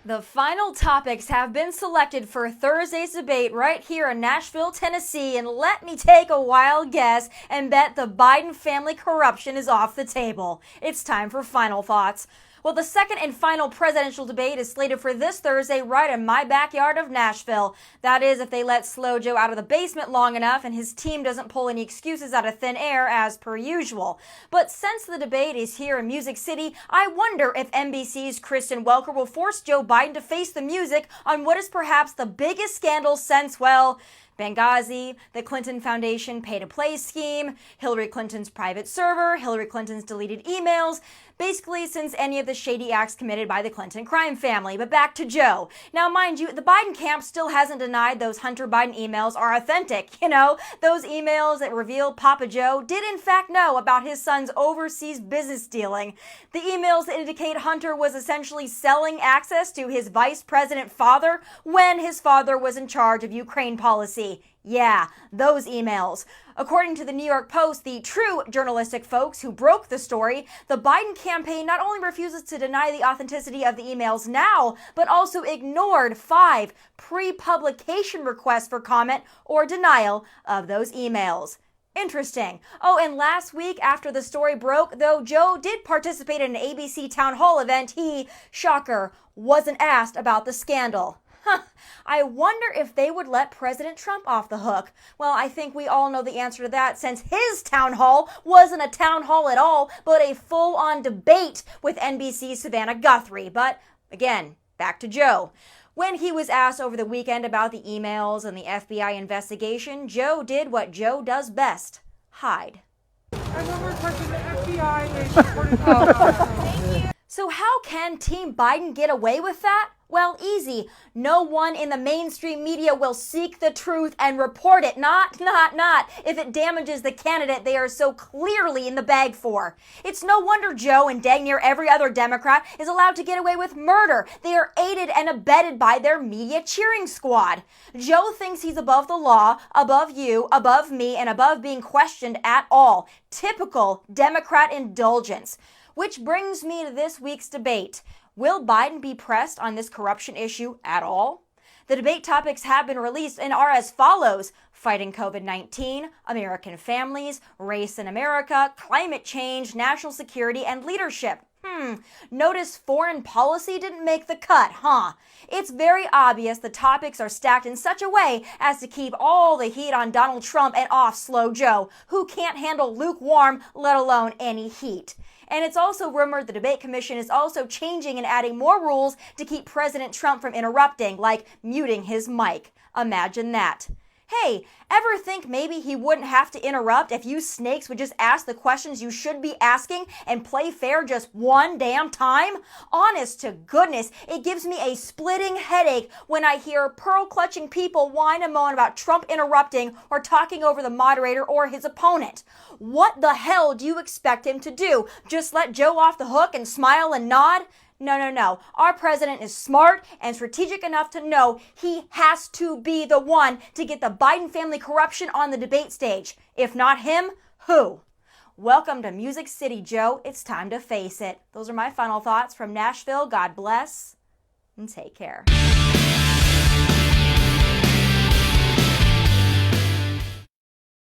The final topics have been selected for Thursday's debate right here in Nashville, Tennessee, and let me take a wild guess and bet the Biden family corruption is off the table. It's time for final thoughts. Well, the second and final presidential debate is slated for this Thursday right in my backyard of Nashville. That is, if they let Slow Joe out of the basement long enough and his team doesn't pull any excuses out of thin air as per usual. But since the debate is here in Music City, I wonder if NBC's Kristen Welker will force Joe Biden to face the music on what is perhaps the biggest scandal since, well, Benghazi, the Clinton Foundation pay-to-play scheme, Hillary Clinton's private server, Hillary Clinton's deleted emails, basically since any of the shady acts committed by the Clinton crime family. But back to Joe. Now, mind you, the Biden camp still hasn't denied those Hunter Biden emails are authentic. You know, those emails that reveal Papa Joe did in fact know about his son's overseas business dealing. The emails that indicate Hunter was essentially selling access to his vice president father when his father was in charge of Ukraine policy. Yeah, those emails. According to the New York Post, the true journalistic folks who broke the story, the Biden campaign not only refuses to deny the authenticity of the emails now, but also ignored 5 pre-publication requests for comment or denial of those emails. Interesting. Oh, and last week after the story broke, though Joe did participate in an ABC town hall event, he, shocker, wasn't asked about the scandal. I wonder if they would let President Trump off the hook. Well, I think we all know the answer to that, since his town hall wasn't a town hall at all, but a full-on debate with NBC's Savannah Guthrie. But again, back to Joe. When he was asked over the weekend about the emails and the FBI investigation, Joe did what Joe does best: hide. I know we're touching the FBI. So how can Team Biden get away with that? Well, easy. No one in the mainstream media will seek the truth and report it. Not if it damages the candidate they are so clearly in the bag for. It's no wonder Joe and dang near every other Democrat is allowed to get away with murder. They are aided and abetted by their media cheering squad. Joe thinks he's above the law, above you, above me, and above being questioned at all. Typical Democrat indulgence. Which brings me to this week's debate. Will Biden be pressed on this corruption issue at all? The debate topics have been released and are as follows: fighting COVID-19, American families, race in America, climate change, national security, and leadership. Notice foreign policy didn't make the cut, huh? It's very obvious the topics are stacked in such a way as to keep all the heat on Donald Trump and off Slow Joe, who can't handle lukewarm, let alone any heat. And it's also rumored the debate commission is also changing and adding more rules to keep President Trump from interrupting, like muting his mic. Imagine that. Hey, ever think maybe he wouldn't have to interrupt if you snakes would just ask the questions you should be asking and play fair just one damn time? Honest to goodness, it gives me a splitting headache when I hear pearl-clutching people whine and moan about Trump interrupting or talking over the moderator or his opponent. What the hell do you expect him to do? Just let Joe off the hook and smile and nod? No. Our president is smart and strategic enough to know he has to be the one to get the Biden family corruption on the debate stage. If not him, who? Welcome to Music City, Joe. It's time to face it. Those are my final thoughts from Nashville. God bless and take care.